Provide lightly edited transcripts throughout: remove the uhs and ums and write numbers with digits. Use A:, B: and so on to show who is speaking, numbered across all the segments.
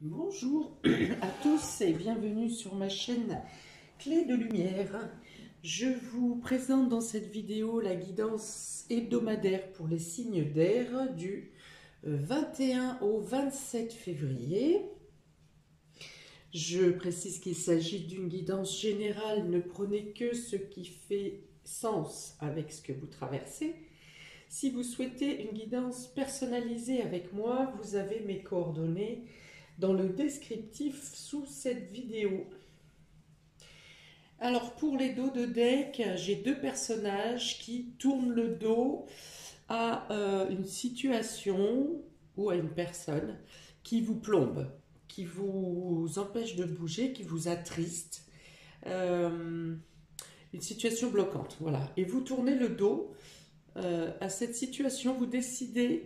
A: Bonjour à tous et bienvenue sur ma chaîne Clé de Lumière. Je vous présente dans cette vidéo la guidance hebdomadaire pour les signes d'air du 21 au 27 février. Je précise qu'il s'agit d'une guidance générale, ne prenez que ce qui fait sens avec ce que vous traversez. Si vous souhaitez une guidance personnalisée avec moi, vous avez mes coordonnées dans le descriptif sous cette vidéo. Alors pour les dos de deck, j'ai deux personnages qui tournent le dos à une situation ou à une personne qui vous plombe, qui vous empêche de bouger, qui vous attriste, une situation bloquante, voilà. Et vous tournez le dos à cette situation, vous décidez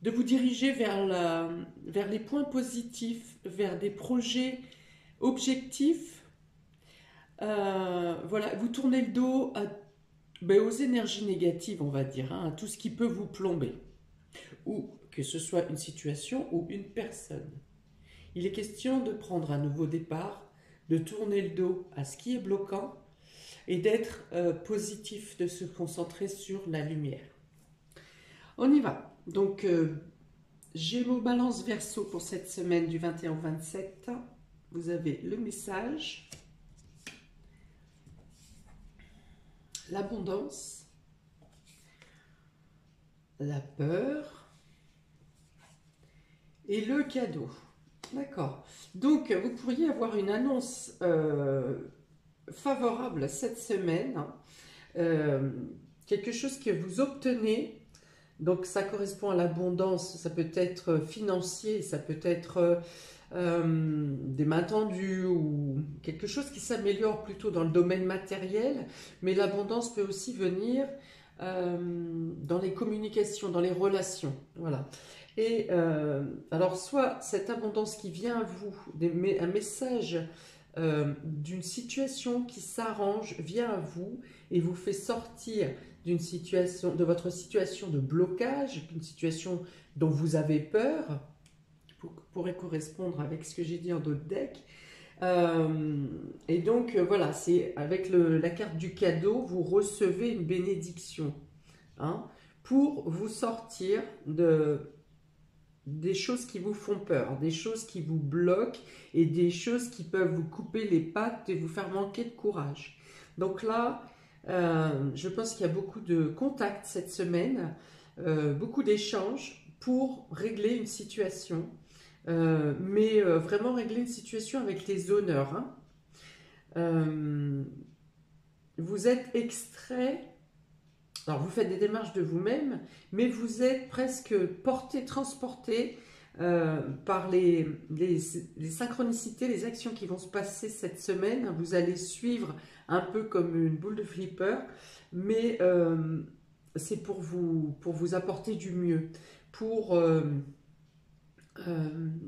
A: de vous diriger vers les points positifs, vers des projets objectifs. Voilà, vous tournez le dos aux énergies négatives, on va dire, à tout ce qui peut vous plomber, ou que ce soit une situation ou une personne. Il est question de prendre un nouveau départ, de tourner le dos à ce qui est bloquant et d'être positif, de se concentrer sur la lumière. On y va. Donc, Gémeaux, Balance, Verseau pour cette semaine du 21 au 27. Vous avez le message, l'abondance, la peur et le cadeau. D'accord. Donc, vous pourriez avoir une annonce favorable cette semaine. Quelque chose que vous obtenez. Donc ça correspond à l'abondance, ça peut être financier, ça peut être des mains tendues ou quelque chose qui s'améliore plutôt dans le domaine matériel, mais l'abondance peut aussi venir dans les communications, dans les relations, voilà. Et alors soit cette abondance qui vient à vous, un message d'une situation qui s'arrange vient à vous et vous fait sortir d'une situation, de votre situation de blocage, d'une situation dont vous avez peur, pourrait correspondre avec ce que j'ai dit en d'autres decks. Et donc voilà, c'est avec la carte du cadeau, vous recevez une bénédiction pour vous sortir des choses qui vous font peur, des choses qui vous bloquent et des choses qui peuvent vous couper les pattes et vous faire manquer de courage. Donc là, je pense qu'il y a beaucoup de contacts cette semaine, beaucoup d'échanges pour régler une situation, mais vraiment régler une situation avec les honneurs. Vous êtes extrait, alors vous faites des démarches de vous-même, mais vous êtes presque porté, transporté par les synchronicités, les actions qui vont se passer cette semaine. Vous allez suivre un peu comme une boule de flipper, mais c'est pour vous apporter du mieux.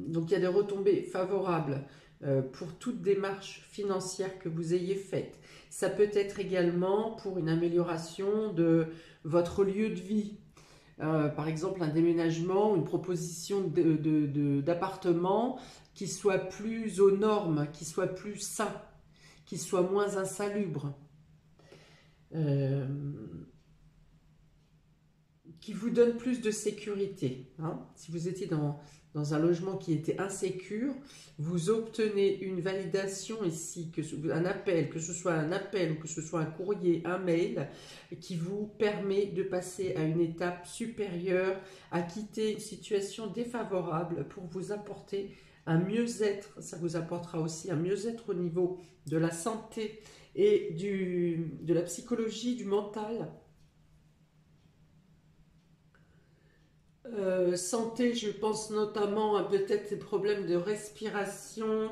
A: Donc il y a des retombées favorables pour toute démarche financière que vous ayez faite. Ça peut être également pour une amélioration de votre lieu de vie. Par exemple, un déménagement, une proposition d'appartement qui soit plus aux normes, qui soit plus sain, qui soit moins insalubre, qui vous donne plus de sécurité. Si vous étiez dans un logement qui était insécure, vous obtenez une validation ici, que ce soit un appel ou que ce soit un courrier, un mail, qui vous permet de passer à une étape supérieure, à quitter une situation défavorable pour vous apporter un mieux-être. Ça vous apportera aussi un mieux-être au niveau de la santé et de la psychologie, du mental. Santé, je pense notamment à peut-être des problèmes de respiration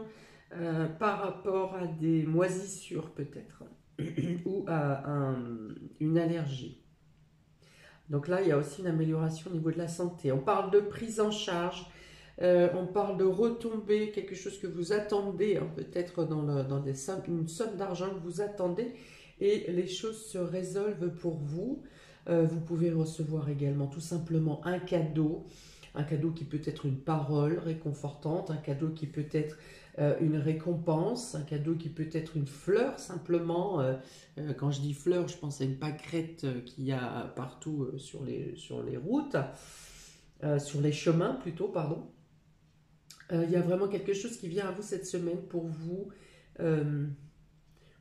A: par rapport à des moisissures peut-être ou à une allergie. Donc là, il y a aussi une amélioration au niveau de la santé. On parle de prise en charge, on parle de retombées, quelque chose que vous attendez, peut-être dans une somme d'argent que vous attendez, et les choses se résolvent pour vous. Vous pouvez recevoir également tout simplement un cadeau, Un cadeau qui peut être une parole réconfortante, un cadeau qui peut être une récompense, un cadeau qui peut être une fleur simplement. Quand je dis fleur, je pense à une pâquerette qu'il y a partout sur les routes, sur les chemins plutôt, pardon. Il y a vraiment quelque chose qui vient à vous cette semaine euh,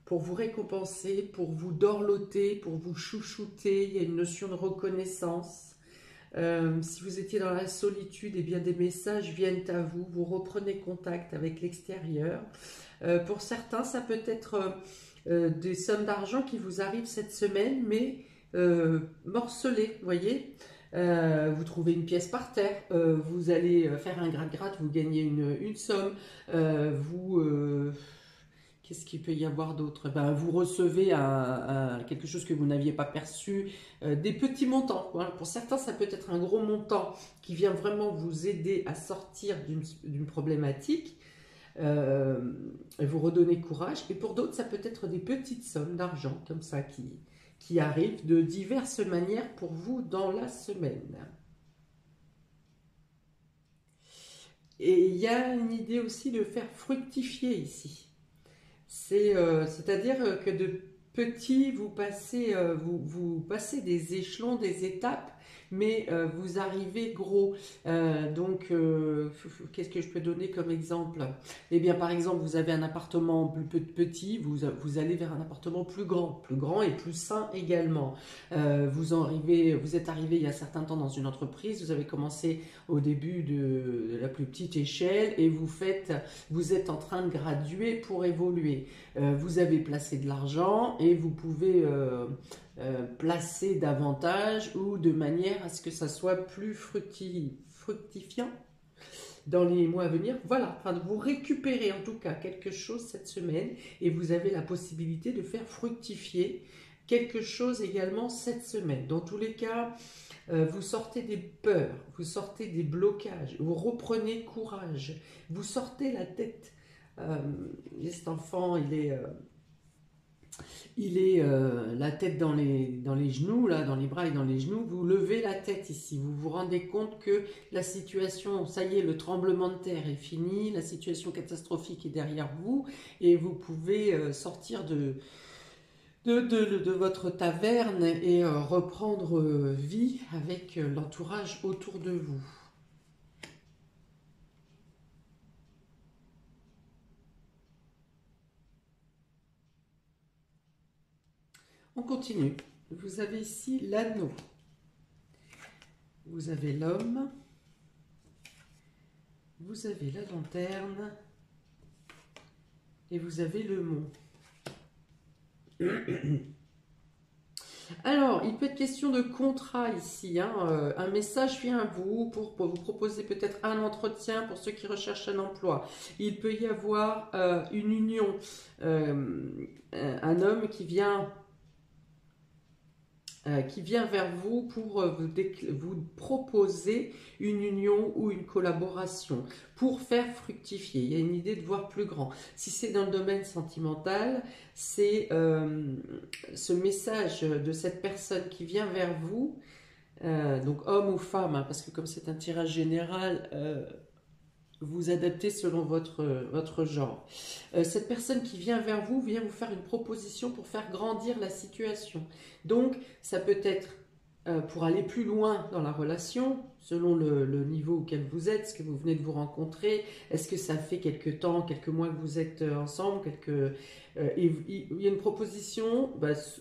A: pour vous récompenser, pour vous dorloter, pour vous chouchouter. Il y a une notion de reconnaissance. Si vous étiez dans la solitude, eh bien des messages viennent à vous, vous reprenez contact avec l'extérieur. Pour certains, ça peut être des sommes d'argent qui vous arrivent cette semaine, mais morcelées, vous voyez. Vous trouvez une pièce par terre, vous allez faire un gratte-gratte, vous gagnez une somme, qu'est-ce qu'il peut y avoir d'autre? Ben, vous recevez quelque chose que vous n'aviez pas perçu, des petits montants. Voilà. Pour certains, ça peut être un gros montant qui vient vraiment vous aider à sortir d'une problématique, vous redonner courage. Et pour d'autres, ça peut être des petites sommes d'argent comme ça qui arrivent de diverses manières pour vous dans la semaine. Et il y a une idée aussi de faire fructifier ici. C'est-à-dire que de petit, vous passez des échelons, des étapes, mais vous arrivez gros. Qu'est-ce que je peux donner comme exemple? Eh bien, par exemple, vous avez un appartement plus petit, vous allez vers un appartement plus grand et plus sain également. Vous êtes arrivé il y a un certain temps dans une entreprise, vous avez commencé au début de la plus petite échelle et vous êtes en train de graduer pour évoluer. Vous avez placé de l'argent et vous pouvez placer davantage ou de manière à ce que ça soit plus fructifiant dans les mois à venir. Voilà, enfin, vous récupérez en tout cas quelque chose cette semaine et vous avez la possibilité de faire fructifier quelque chose également cette semaine. Dans tous les cas, vous sortez des peurs, vous sortez des blocages, vous reprenez courage, vous sortez la tête. Cet enfant, il est la tête dans les genoux, là, dans les bras et dans les genoux. Vous levez la tête ici. Vous vous rendez compte que la situation, ça y est, le tremblement de terre est fini, la situation catastrophique est derrière vous et vous pouvez sortir de votre taverne et reprendre vie avec l'entourage autour de vous. On continue. Vous avez ici l'anneau. Vous avez l'homme. Vous avez la lanterne. Et vous avez le mont. Alors, il peut être question de contrat ici. Un message vient à vous pour vous proposer peut-être un entretien pour ceux qui recherchent un emploi. Il peut y avoir une union. Un homme qui vient vers vous pour vous proposer une union ou une collaboration, pour faire fructifier. Il y a une idée de voir plus grand. Si c'est dans le domaine sentimental, c'est ce message de cette personne qui vient vers vous, donc homme ou femme, parce que comme c'est un tirage général, vous adaptez selon votre genre. Cette personne qui vient vers vous vient vous faire une proposition pour faire grandir la situation. Donc, ça peut être pour aller plus loin dans la relation, selon le niveau auquel vous êtes, ce que vous venez de vous rencontrer, est-ce que ça fait quelques temps, quelques mois que vous êtes ensemble, il y a une proposition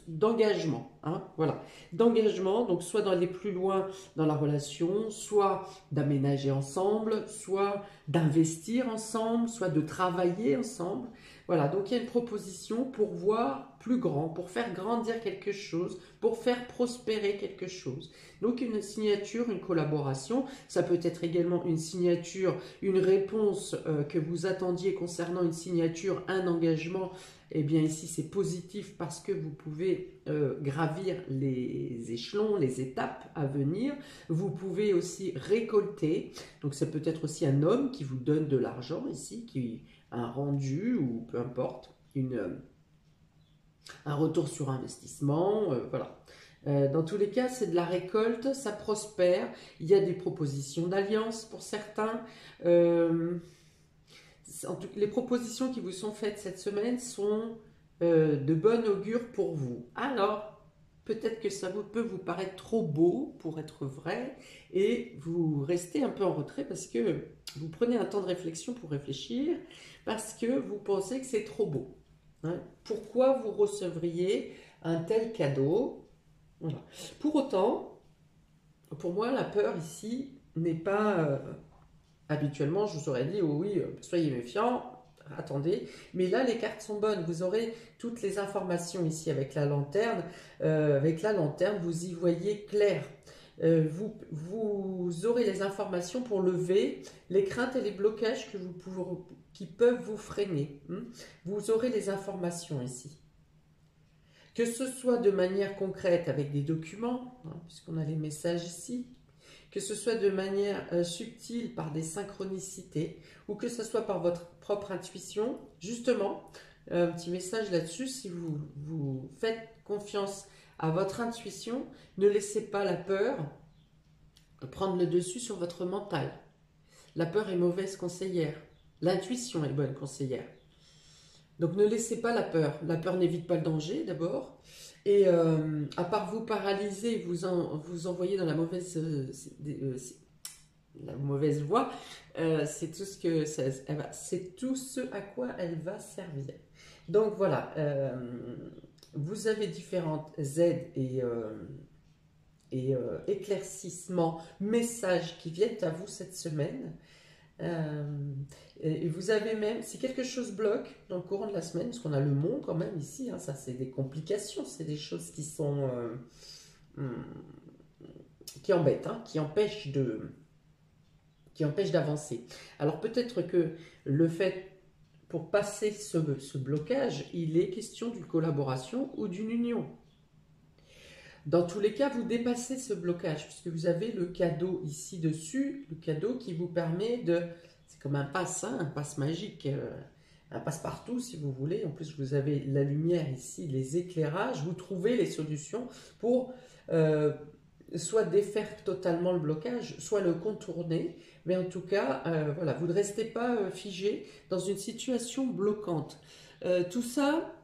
A: d'engagement, voilà, d'engagement, donc soit d'aller plus loin dans la relation, soit d'aménager ensemble, soit d'investir ensemble, soit de travailler ensemble. Voilà, donc il y a une proposition pour voir plus grand, pour faire grandir quelque chose, pour faire prospérer quelque chose. Donc une signature, une collaboration, ça peut être également une signature, une réponse que vous attendiez concernant une signature, un engagement. Eh bien ici c'est positif parce que vous pouvez gravir les échelons, les étapes à venir. Vous pouvez aussi récolter, donc ça peut être aussi un homme qui vous donne de l'argent ici, qui un rendu ou peu importe, un retour sur investissement, voilà. Dans tous les cas, c'est de la récolte, ça prospère. Il y a des propositions d'alliance pour certains. Les propositions qui vous sont faites cette semaine sont de bon augure pour vous. Alors, peut-être que ça peut vous paraître trop beau pour être vrai et vous restez un peu en retrait parce que vous prenez un temps de réflexion pour réfléchir parce que vous pensez que c'est trop beau. Hein. Pourquoi vous recevriez un tel cadeau? Voilà. Pour autant, pour moi, la peur ici n'est pas... habituellement, je vous aurais dit, oh oui, soyez méfiants, attendez. Mais là, les cartes sont bonnes. Vous aurez toutes les informations ici avec la lanterne. Avec la lanterne, vous y voyez clair. Vous aurez les informations pour lever les craintes et les blocages qui peuvent vous freiner. Vous aurez les informations ici. Que ce soit de manière concrète avec des documents, puisqu'on a les messages ici, que ce soit de manière subtile par des synchronicités, ou que ce soit par votre propre intuition. Justement, un petit message là-dessus, si vous faites confiance à votre intuition, ne laissez pas la peur prendre le dessus sur votre mental. La peur est mauvaise conseillère, l'intuition est bonne conseillère. Donc ne laissez pas la peur. La peur n'évite pas le danger d'abord. Et à part vous paralyser, vous envoyer dans la mauvaise voie, c'est tout ce à quoi elle va servir. Donc voilà, vous avez différentes aides et éclaircissements, messages qui viennent à vous cette semaine. Et vous avez même, si quelque chose bloque dans le courant de la semaine, parce qu'on a le mont quand même ici, hein, ça c'est des complications, c'est des choses qui sont qui embêtent, hein, qui empêchent d'avancer. Alors peut-être que le fait, pour passer ce blocage, il est question d'une collaboration ou d'une union. Dans tous les cas, vous dépassez ce blocage, puisque vous avez le cadeau ici dessus, le cadeau qui vous permet de... C'est comme un passe, hein, un passe magique, un passe-partout si vous voulez. En plus, vous avez la lumière ici, les éclairages, vous trouvez les solutions pour soit défaire totalement le blocage, soit le contourner. Mais en tout cas, voilà, vous ne restez pas figé dans une situation bloquante. Tout ça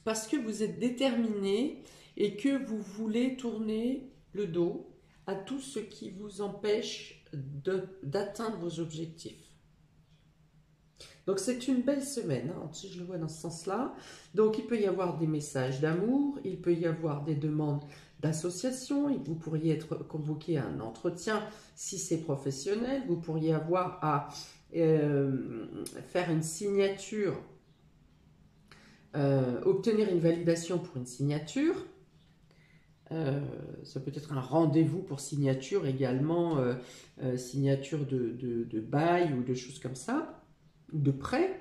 A: parce que vous êtes déterminé et que vous voulez tourner le dos à tout ce qui vous empêche d'atteindre vos objectifs. Donc c'est une belle semaine, hein, si je le vois dans ce sens-là. Donc il peut y avoir des messages d'amour, il peut y avoir des demandes d'association, vous pourriez être convoqué à un entretien si c'est professionnel, vous pourriez avoir à faire une signature, obtenir une validation pour une signature. Ça peut être un rendez-vous pour signature également, signature de bail ou de choses comme ça, de prêt,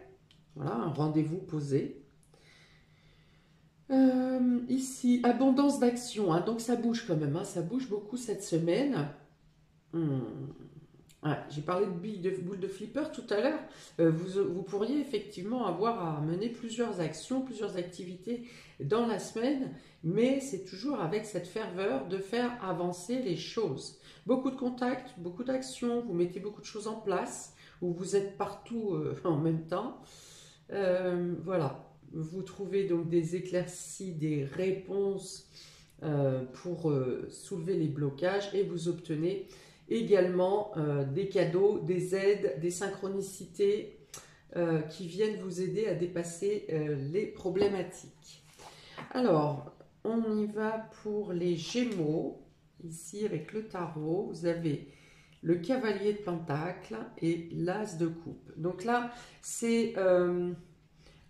A: voilà, un rendez-vous posé. Ici, abondance d'action, hein, donc ça bouge quand même, hein, ça bouge beaucoup cette semaine. J'ai parlé de boules de flipper tout à l'heure. Vous pourriez effectivement avoir à mener plusieurs actions, plusieurs activités dans la semaine, mais c'est toujours avec cette ferveur de faire avancer les choses. Beaucoup de contacts, beaucoup d'actions, vous mettez beaucoup de choses en place, ou vous êtes partout en même temps. Voilà, vous trouvez donc des éclaircies, des réponses pour soulever les blocages et vous obtenez également des cadeaux, des aides, des synchronicités qui viennent vous aider à dépasser les problématiques. Alors, on y va pour les Gémeaux. Ici, avec le tarot, vous avez le cavalier de Pentacle et l'as de coupe. Donc là, c'est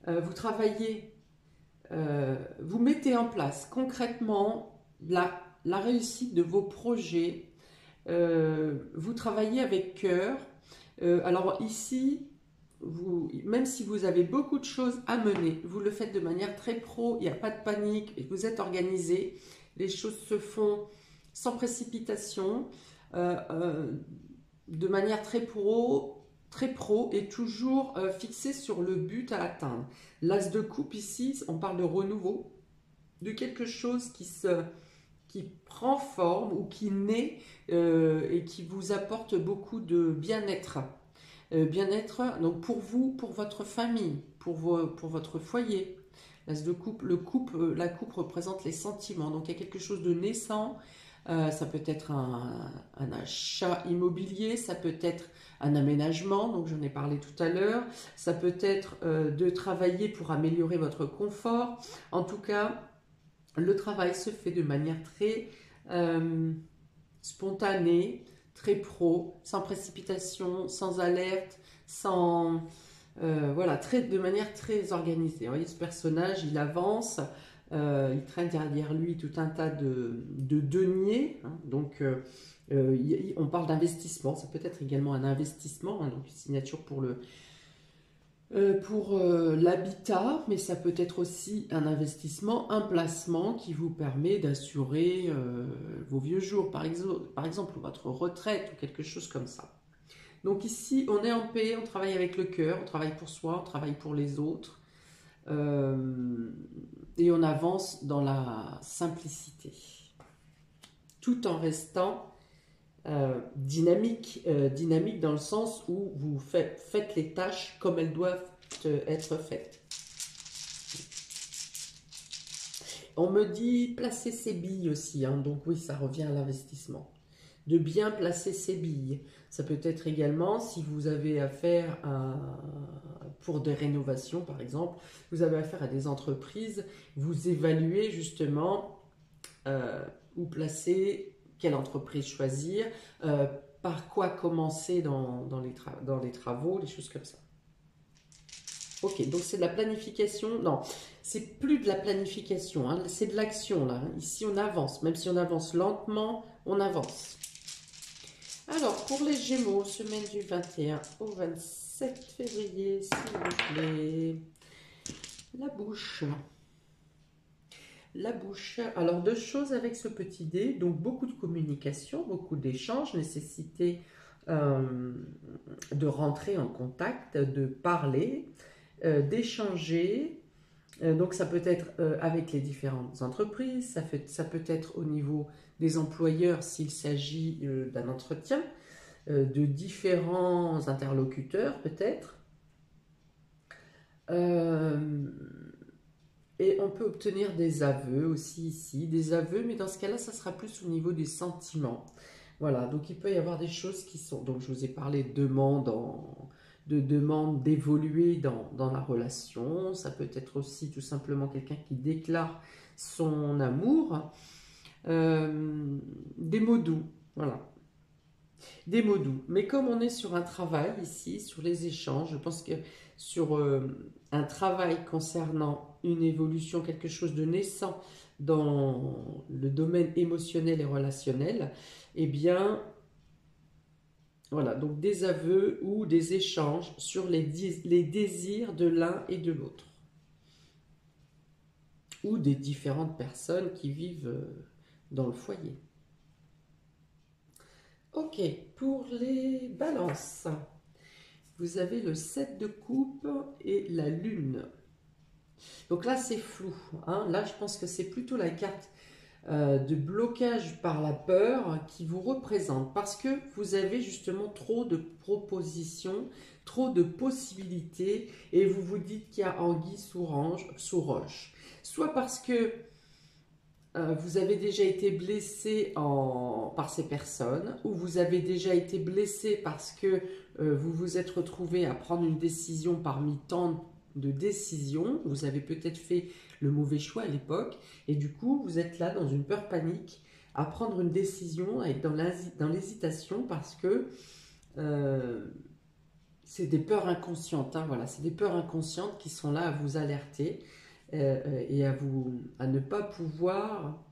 A: vous travaillez, vous mettez en place concrètement la réussite de vos projets. Vous travaillez avec cœur. Alors ici, même si vous avez beaucoup de choses à mener, vous le faites de manière très pro, il n'y a pas de panique, vous êtes organisé, les choses se font sans précipitation, de manière très pro et toujours fixé sur le but à atteindre. L'as de coupe ici, on parle de renouveau, de quelque chose qui prend forme ou qui naît et qui vous apporte beaucoup de bien-être. Bien-être, donc pour vous, pour votre famille, pour votre foyer. L'as de coupe, la coupe représente les sentiments. Donc il y a quelque chose de naissant. Ça peut être un achat immobilier, ça peut être un aménagement, donc j'en ai parlé tout à l'heure. Ça peut être de travailler pour améliorer votre confort. En tout cas, le travail se fait de manière très spontanée, très pro, sans précipitation, sans alerte, sans... voilà, de manière très organisée. Vous voyez, ce personnage, il avance, il traîne derrière lui tout un tas de deniers. Hein, donc, on parle d'investissement, ça peut être également un investissement, hein, donc une signature pour l'habitat, mais ça peut être aussi un investissement, un placement qui vous permet d'assurer vos vieux jours, par exemple, votre retraite ou quelque chose comme ça. Donc ici, on est en paix, on travaille avec le cœur, on travaille pour soi, on travaille pour les autres, et on avance dans la simplicité, tout en restant dynamique dans le sens où vous faites les tâches comme elles doivent être faites. On me dit placer ses billes aussi, hein, donc oui, ça revient à l'investissement. De bien placer ses billes. Ça peut être également, si vous avez affaire pour des rénovations par exemple, vous avez affaire à des entreprises, vous évaluez justement où placer, quelle entreprise choisir, par quoi commencer dans les travaux, les choses comme ça. Ok, donc c'est de la planification. Non, c'est plus de la planification, hein, c'est de l'action là. Ici on avance, même si on avance lentement, on avance. Alors, pour les Gémeaux, semaine du 21 au 27 février, s'il vous plaît. La bouche. La bouche. Alors, deux choses avec ce petit dé. Donc, beaucoup de communication, beaucoup d'échanges, nécessité de rentrer en contact, de parler, d'échanger. Donc, ça peut être avec les différentes entreprises, ça peut être au niveau des employeurs s'il s'agit d'un entretien, de différents interlocuteurs peut-être. Et on peut obtenir des aveux aussi ici, des aveux, mais dans ce cas-là, ça sera plus au niveau des sentiments. Voilà, donc il peut y avoir des choses qui sont... Donc je vous ai parlé de demande d'évoluer dans la relation. Ça peut être aussi tout simplement quelqu'un qui déclare son amour. Des mots doux, voilà. Des mots doux. Mais comme on est sur un travail ici, sur les échanges, je pense que sur un travail concernant une évolution, quelque chose de naissant dans le domaine émotionnel et relationnel, eh bien, voilà, donc des aveux ou des échanges sur les désirs de l'un et de l'autre. Ou des différentes personnes qui vivent dans le foyer. Ok, pour les balances, vous avez le 7 de coupe et la lune. Donc là, c'est flou. Hein. Là, je pense que c'est plutôt la carte de blocage par la peur qui vous représente. Parce que vous avez justement trop de propositions, trop de possibilités et vous vous dites qu'il y a anguille sous roche. Soit parce que vous avez déjà été blessé par ces personnes, ou vous avez déjà été blessé parce que vous vous êtes retrouvé à prendre une décision parmi tant de décisions. Vous avez peut-être fait le mauvais choix à l'époque, et du coup, vous êtes là dans une peur panique à prendre une décision, à être dans l'hésitation parce que c'est des peurs inconscientes. Hein, voilà, c'est des peurs inconscientes qui sont là à vous alerter. Et à ne pas pouvoir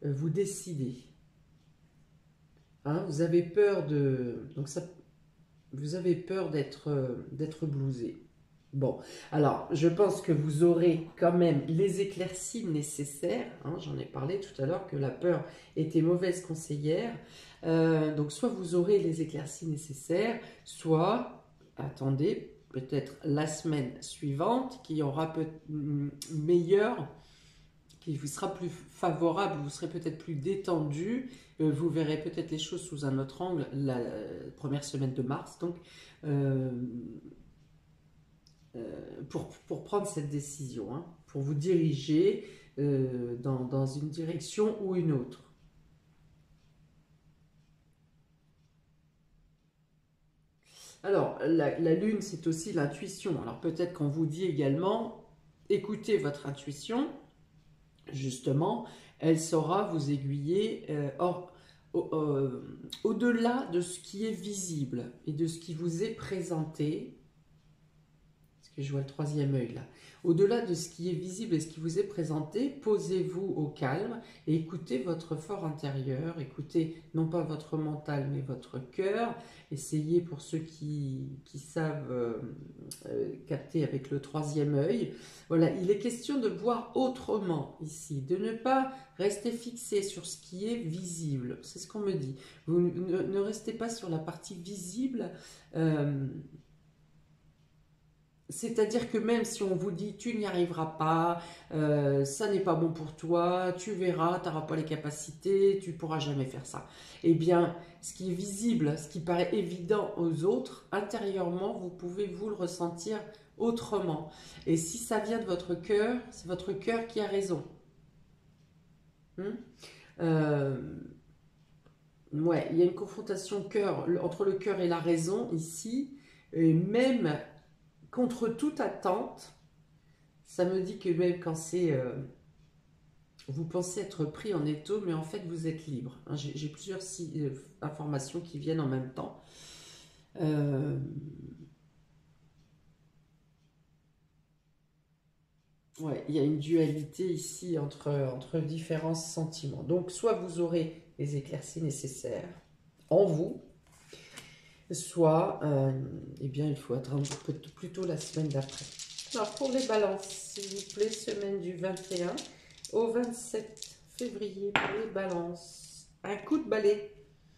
A: vous décider. Hein, vous avez peur vous avez peur d'être blousé. Bon, alors je pense que vous aurez quand même les éclaircies nécessaires. Hein, j'en ai parlé tout à l'heure que la peur était mauvaise conseillère. Donc soit vous aurez les éclaircies nécessaires, soit attendez peut-être la semaine suivante qui aura meilleure qui vous sera plus favorable, vous serez peut-être plus détendu, vous verrez peut-être les choses sous un autre angle la première semaine de mars, donc pour prendre cette décision, hein, pour vous diriger dans une direction ou une autre. Alors, la lune, c'est aussi l'intuition. Alors, peut-être qu'on vous dit également, écoutez votre intuition, justement, elle saura vous aiguiller au-delà de ce qui est visible et de ce qui vous est présenté. Parce que je vois le troisième œil là. Au-delà de ce qui est visible et ce qui vous est présenté, posez-vous au calme et écoutez votre fort intérieur, écoutez non pas votre mental mais votre cœur. Essayez pour ceux qui savent capter avec le troisième œil. Voilà, il est question de voir autrement ici, de ne pas rester fixé sur ce qui est visible. C'est ce qu'on me dit. Vous ne restez pas sur la partie visible. C'est-à-dire que même si on vous dit tu n'y arriveras pas, ça n'est pas bon pour toi, tu verras, tu n'auras pas les capacités, tu ne pourras jamais faire ça. Eh bien, ce qui est visible, ce qui paraît évident aux autres, intérieurement, vous pouvez vous le ressentir autrement. Et si ça vient de votre cœur, c'est votre cœur qui a raison. Ouais, il y a une confrontation entre le cœur et la raison ici, et même contre toute attente, ça me dit que même quand c'est... vous pensez être pris en étau, mais en fait vous êtes libre. Hein, j'ai plusieurs informations qui viennent en même temps. Ouais, il y a une dualité ici entre différents sentiments. Donc soit vous aurez les éclaircies nécessaires en vous, soit eh bien, il faut attendre plutôt la semaine d'après. Alors pour les balances, s'il vous plaît, semaine du 21 au 27 février pour les balances. Un coup de balai.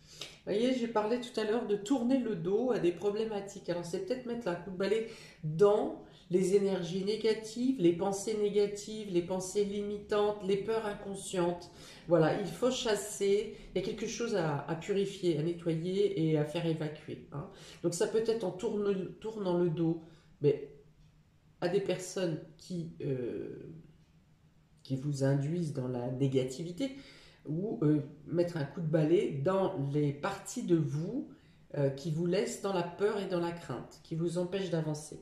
A: Vous voyez, j'ai parlé tout à l'heure de tourner le dos à des problématiques. Alors c'est peut-être mettre un coup de balai dans les énergies négatives, les pensées négatives, les pensées limitantes, les peurs inconscientes. Voilà, il faut chasser, il y a quelque chose à purifier, à nettoyer et à faire évacuer. Hein. Donc ça peut être en tournant le dos mais à des personnes qui vous induisent dans la négativité ou mettre un coup de balai dans les parties de vous qui vous laissent dans la peur et dans la crainte, qui vous empêchent d'avancer.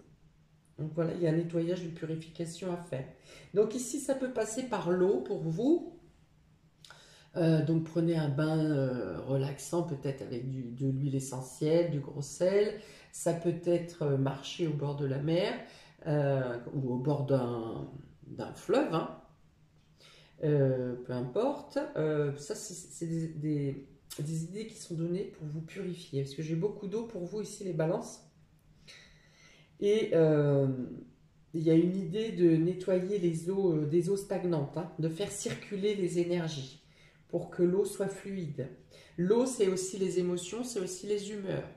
A: Donc voilà, il y a un nettoyage, une purification à faire. Donc ici, ça peut passer par l'eau pour vous. Donc prenez un bain relaxant, peut-être avec de l'huile essentielle, du gros sel. Ça peut être marcher au bord de la mer ou au bord d'un fleuve, hein. Peu importe. Ça, c'est des idées qui sont données pour vous purifier. Parce que j'ai beaucoup d'eau pour vous ici, les balances. Et il y a une idée de nettoyer les eaux, des eaux stagnantes, hein, de faire circuler les énergies pour que l'eau soit fluide. L'eau, c'est aussi les émotions, c'est aussi les humeurs.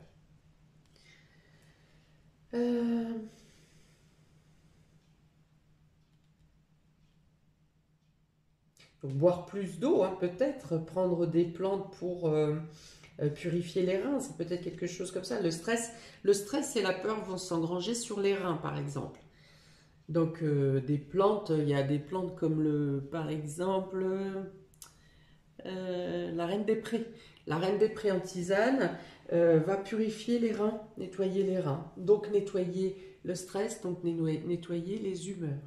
A: Donc, boire plus d'eau, hein, peut-être, prendre des plantes pour purifier les reins, c'est peut-être quelque chose comme ça. Le stress et la peur vont s'engranger sur les reins, par exemple. Donc, des plantes, il y a des plantes comme par exemple, la reine des prés. La reine des prés en tisane va purifier les reins, nettoyer les reins. Donc, nettoyer le stress, donc nettoyer les humeurs.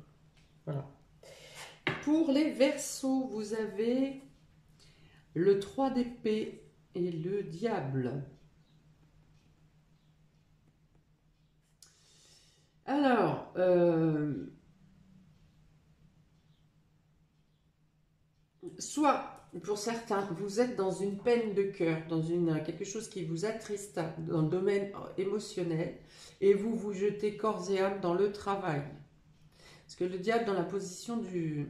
A: Voilà. Pour les Verseaux, vous avez le 3 d'épée et le diable. Alors, soit pour certains, vous êtes dans une peine de cœur, dans quelque chose qui vous attriste dans le domaine émotionnel, et vous vous jetez corps et âme dans le travail. Parce que le diable, dans la position du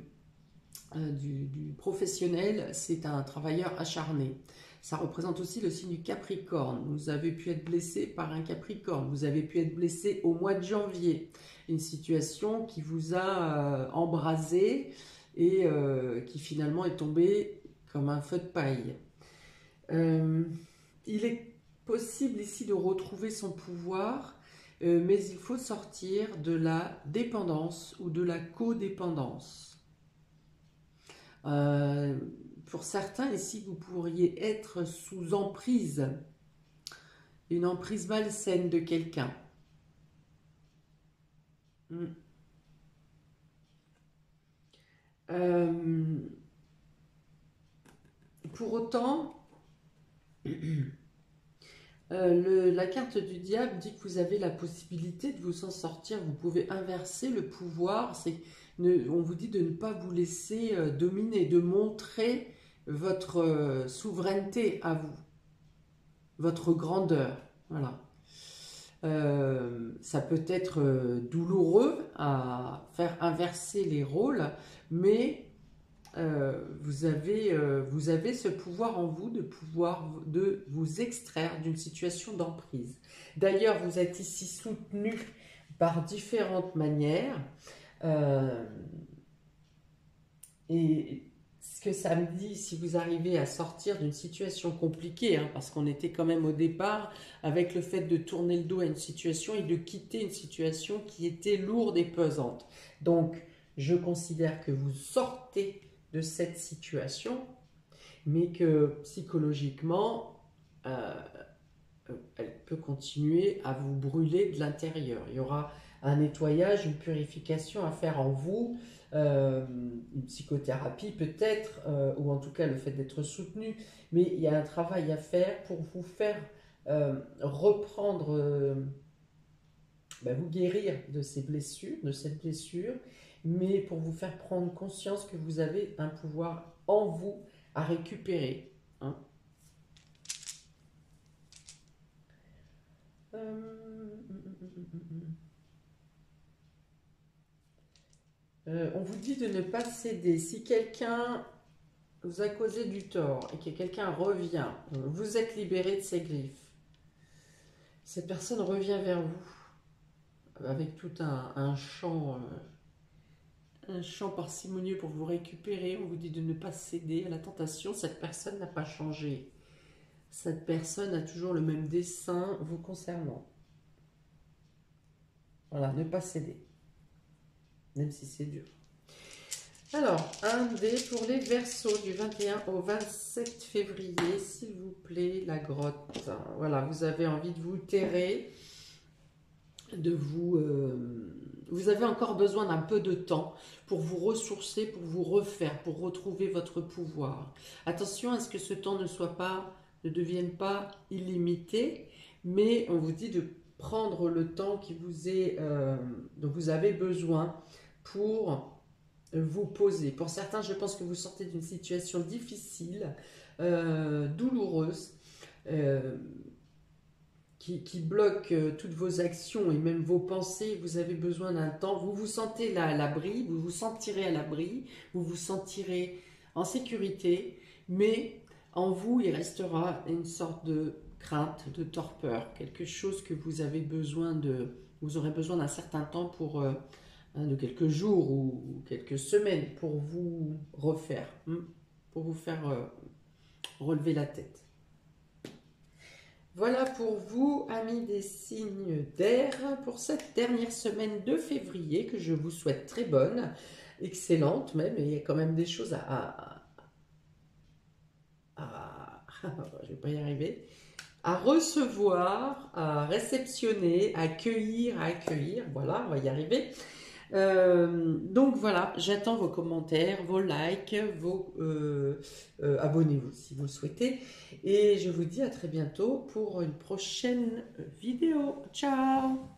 A: professionnel, c'est un travailleur acharné. Ça représente aussi le signe du Capricorne. Vous avez pu être blessé par un Capricorne. Vous avez pu être blessé au mois de janvier. Une situation qui vous a embrasé et qui finalement est tombé comme un feu de paille. Il est possible ici de retrouver son pouvoir, mais il faut sortir de la dépendance ou de la codépendance. Pour certains ici, vous pourriez être sous emprise, une emprise malsaine de quelqu'un. Pour autant, la carte du diable dit que vous avez la possibilité de vous en sortir. Vous pouvez inverser le pouvoir. On vous dit de ne pas vous laisser dominer, de montrer votre souveraineté à vous, votre grandeur. Voilà. Ça peut être douloureux à faire inverser les rôles, mais vous avez ce pouvoir en vous de vous extraire d'une situation d'emprise. D'ailleurs, vous êtes ici soutenu par différentes manières. Et ce que ça me dit, si vous arrivez à sortir d'une situation compliquée, hein, parce qu'on était quand même au départ avec le fait de tourner le dos à une situation et de quitter une situation qui était lourde et pesante. Donc, je considère que vous sortez de cette situation, mais que psychologiquement, elle peut continuer à vous brûler de l'intérieur. Il y aura un nettoyage, une purification à faire en vous, une psychothérapie peut-être, ou en tout cas le fait d'être soutenu, mais il y a un travail à faire pour vous faire reprendre, vous guérir de ces blessures, de cette blessure, mais pour vous faire prendre conscience que vous avez un pouvoir en vous à récupérer. Hein. On vous dit de ne pas céder. Si quelqu'un vous a causé du tort et que quelqu'un revient, vous êtes libéré de ses griffes. Cette personne revient vers vous avec tout un champ parcimonieux pour vous récupérer. On vous dit de ne pas céder à la tentation. Cette personne n'a pas changé. Cette personne a toujours le même dessein vous concernant. Voilà, ne pas céder. Même si c'est dur. Alors, un dé pour les Verseaux du 21 au 27 février, s'il vous plaît, la grotte. Voilà, vous avez envie de vous terrer, vous avez encore besoin d'un peu de temps pour vous ressourcer, pour vous refaire, pour retrouver votre pouvoir. Attention à ce que ce temps ne devienne pas illimité, mais on vous dit de prendre le temps dont vous avez besoin pour vous poser. Pour certains, je pense que vous sortez d'une situation difficile, douloureuse, qui bloque toutes vos actions et même vos pensées. Vous avez besoin d'un temps. Vous vous sentez là à l'abri, vous vous sentirez à l'abri, vous vous sentirez en sécurité, mais en vous, il restera une sorte de crainte, de torpeur, quelque chose que vous avez besoin vous aurez besoin d'un certain temps de quelques jours ou quelques semaines pour vous refaire, pour vous faire relever la tête. Voilà pour vous, amis des signes d'air, pour cette dernière semaine de février que je vous souhaite très bonne, excellente même, et il y a quand même des choses je vais pas y arriver, à recevoir, à réceptionner, à accueillir, voilà, on va y arriver. Donc voilà, j'attends vos commentaires, vos likes, abonnez-vous si vous le souhaitez. Et je vous dis à très bientôt pour une prochaine vidéo. Ciao!